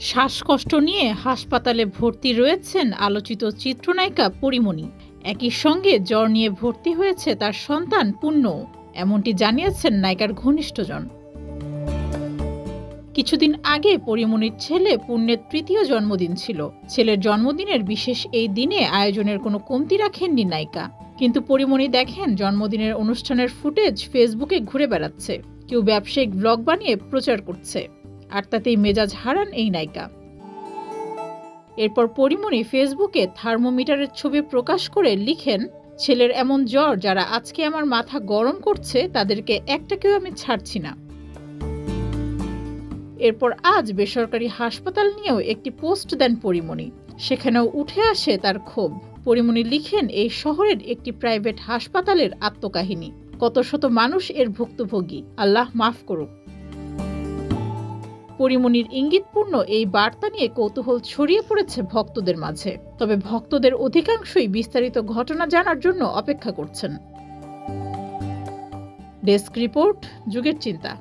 শ্বাসকষ্ট নিয়ে হাসপাতালে ভর্তি রয়েছেন আলোচিত চিত্রনায়িকা পরীমণি। একই সঙ্গে জ্বর নিয়ে ভর্তি হয়েছে তার সন্তান পুণ্য, এমনটি জানিয়েছেন নায়িকার ঘনিষ্ঠজন। কিছুদিন আগে পরীমণির ছেলে পুণ্যের তৃতীয় জন্মদিন ছিল। ছেলের জন্মদিনের বিশেষ এই দিনে আয়োজনের কোনো কমতি রাখেননি নায়িকা। কিন্তু পরীমণি দেখেন জন্মদিনের অনুষ্ঠানের ফুটেজ ফেসবুকে ঘুরে বেড়াচ্ছে, কেউ ব্যবসায়িক ব্লগ বানিয়ে প্রচার করছে, আর তাতেই মেজাজ হারান এই নায়িকা। এরপর পরীমণি ফেসবুকে থার্মোমিটারের ছবি প্রকাশ করে লিখেন, ছেলের এমন জ্বর, যারা আজকে আমার মাথা গরম করছে তাদেরকে একটাকেও আমি ছাড়ছি না। এরপর আজ বেসরকারি হাসপাতাল নিয়েও একটি পোস্ট দেন পরীমণি। সেখানেও উঠে আসে তার ক্ষোভ। পরীমণি লিখেন, এই শহরের একটি প্রাইভেট হাসপাতালের আত্মকাহিনী, কত শত মানুষ এর ভুক্তভোগী, আল্লাহ মাফ করুক। পরীমণির ইঙ্গিতপূর্ণ এই বার্তা নিয়ে কৌতূহল ছড়িয়ে পড়েছে ভক্তদের মাঝে। তবে ভক্তদের অধিকাংশই বিস্তারিত ঘটনা জানার জন্য অপেক্ষা করছেন। ডেস্ক রিপোর্ট, যুগের চিন্তা।